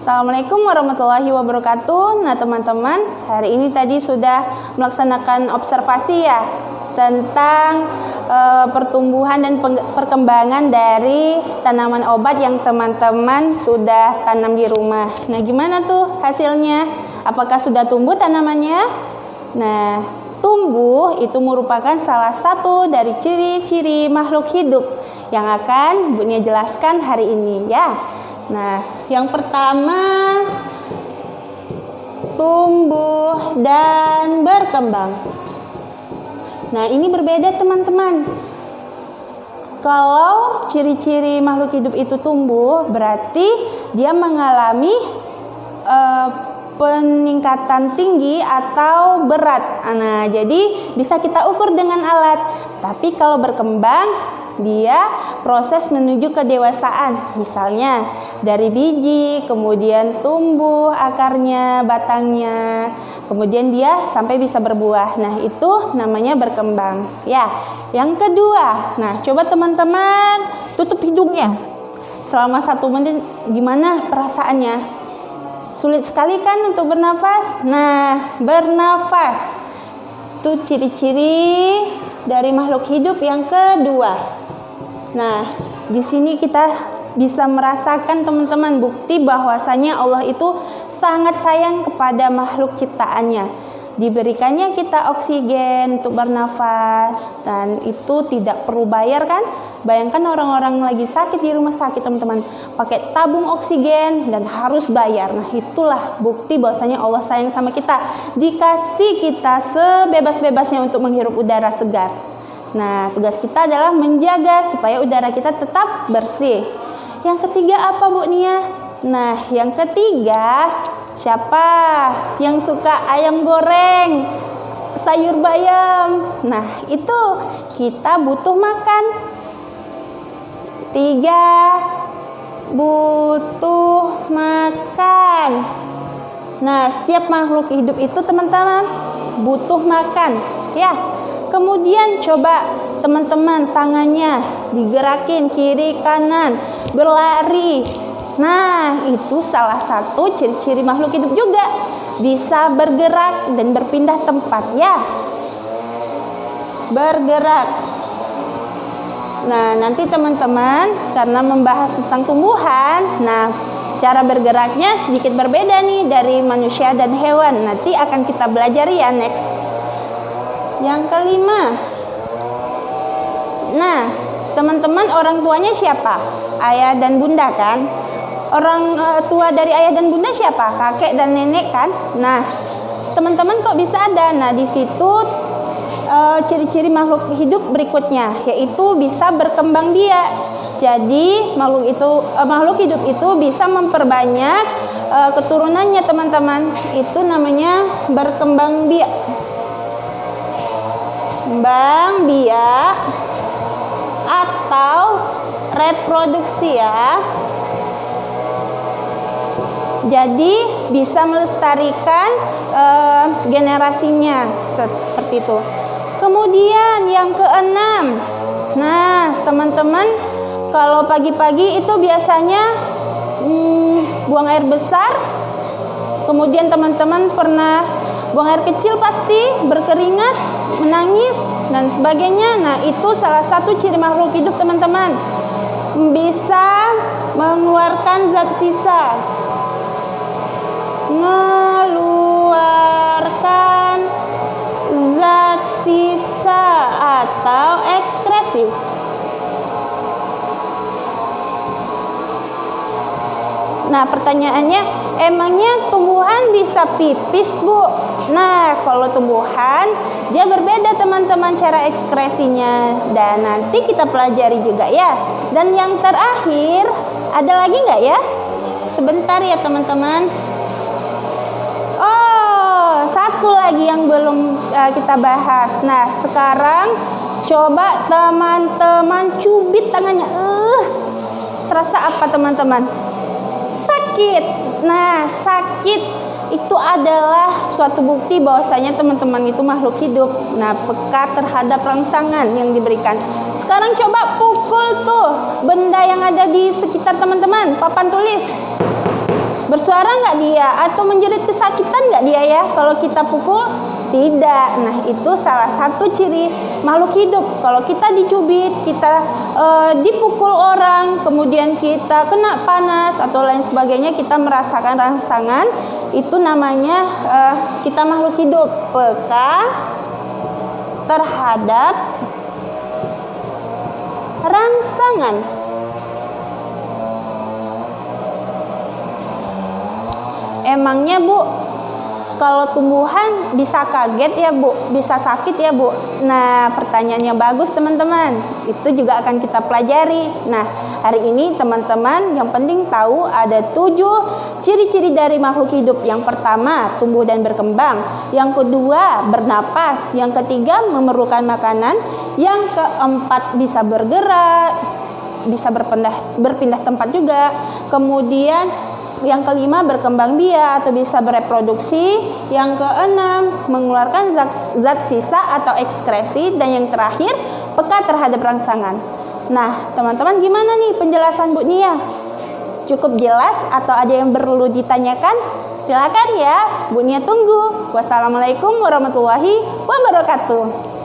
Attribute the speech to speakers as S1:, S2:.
S1: Assalamualaikum warahmatullahi wabarakatuh. Nah teman-teman, hari ini tadi sudah melaksanakan observasi ya tentang pertumbuhan dan perkembangan dari tanaman obat yang teman-teman sudah tanam di rumah. Nah gimana tuh hasilnya? Apakah sudah tumbuh tanamannya? Nah, tumbuh itu merupakan salah satu dari ciri-ciri makhluk hidup yang akan Bunya jelaskan hari ini ya. Nah, yang pertama tumbuh dan berkembang. Nah, ini berbeda teman-teman. Kalau ciri-ciri makhluk hidup itu tumbuh, berarti dia mengalami peningkatan tinggi atau berat. Nah, jadi bisa kita ukur dengan alat. Tapi kalau berkembang, dia proses menuju kedewasaan. Misalnya dari biji, kemudian tumbuh akarnya, batangnya, kemudian dia sampai bisa berbuah. Nah, itu namanya berkembang. Ya, yang kedua. Nah, coba teman-teman tutup hidungnya. Selama 1 menit gimana perasaannya? Sulit sekali kan untuk bernafas? Nah, bernafas itu ciri-ciri dari makhluk hidup yang kedua. Nah, di sini kita bisa merasakan teman-teman bukti bahwasanya Allah itu sangat sayang kepada makhluk ciptaannya. Diberikannya kita oksigen untuk bernafas dan itu tidak perlu bayar kan? Bayangkan orang-orang lagi sakit di rumah sakit teman-teman, pakai tabung oksigen dan harus bayar. Nah, itulah bukti bahwasanya Allah sayang sama kita. Dikasih kita sebebas-bebasnya untuk menghirup udara segar. Nah, tugas kita adalah menjaga supaya udara kita tetap bersih. Yang ketiga apa Bu Nia? Nah, yang ketiga, siapa yang suka ayam goreng, sayur bayam? Nah, itu kita butuh makan. 3, butuh makan. Nah, setiap makhluk hidup itu teman-teman butuh makan ya. Kemudian coba teman-teman tangannya digerakin kiri kanan, berlari. Nah, itu salah satu ciri-ciri makhluk hidup juga. Bisa bergerak dan berpindah tempat ya. Bergerak. Nah, nanti teman-teman karena membahas tentang tumbuhan, nah cara bergeraknya sedikit berbeda nih dari manusia dan hewan. Nanti akan kita belajar ya next. Yang kelima. Nah, teman-teman orang tuanya siapa? Ayah dan bunda kan? Orang tua dari ayah dan bunda siapa? Kakek dan nenek kan? Nah, teman-teman kok bisa ada? Nah, di situ ciri-ciri makhluk hidup berikutnya, yaitu bisa berkembang biak. Jadi makhluk hidup itu bisa memperbanyak keturunannya teman-teman. Itu namanya berkembang biak. Kembang biak atau reproduksi ya. Jadi bisa melestarikan generasinya seperti itu. Kemudian yang keenam. Nah, teman-teman kalau pagi-pagi itu biasanya buang air besar. Kemudian teman-teman pernah buang air kecil pasti, berkeringat, menangis dan sebagainya. Nah, itu salah satu ciri makhluk hidup teman-teman. Bisa mengeluarkan zat sisa. Mengeluarkan zat sisa atau ekskresi. Nah, pertanyaannya, emangnya tumbuhan bisa pipis, Bu? Nah, kalau tumbuhan dia berbeda teman-teman cara ekskresinya dan nanti kita pelajari juga ya. Dan yang terakhir, ada lagi nggak ya? Sebentar ya teman-teman. Oh, satu lagi yang belum kita bahas. Nah, sekarang coba teman-teman cubit tangannya. Terasa apa teman-teman? Sakit. Nah, sakit itu adalah suatu bukti bahwasanya teman-teman itu makhluk hidup. Nah, peka terhadap rangsangan yang diberikan. Sekarang coba pukul tuh benda yang ada di sekitar teman-teman, papan tulis. Bersuara nggak dia? Atau menjerit kesakitan nggak dia ya kalau kita pukul? Tidak. Nah, itu salah satu ciri makhluk hidup. Kalau kita dicubit, kita dipukul orang, kemudian kita kena panas atau lain sebagainya, kita merasakan rangsangan, itu namanya kita makhluk hidup, peka terhadap rangsangan. Emangnya Bu, kalau tumbuhan bisa kaget ya Bu, bisa sakit ya Bu? Nah, pertanyaannya bagus teman-teman. Itu juga akan kita pelajari. Nah, hari ini teman-teman yang penting tahu ada 7 ciri-ciri dari makhluk hidup. Yang pertama, tumbuh dan berkembang. Yang kedua, bernapas. Yang ketiga, memerlukan makanan. Yang keempat, bisa bergerak, bisa berpindah tempat juga. Kemudian yang kelima, berkembang biak atau bisa bereproduksi. Yang keenam, mengeluarkan zat sisa atau ekskresi. Dan yang terakhir, peka terhadap rangsangan. Nah, teman-teman gimana nih penjelasan Bu Nia? Cukup jelas atau ada yang perlu ditanyakan? Silakan ya, Bu Nia tunggu. Wassalamualaikum warahmatullahi wabarakatuh.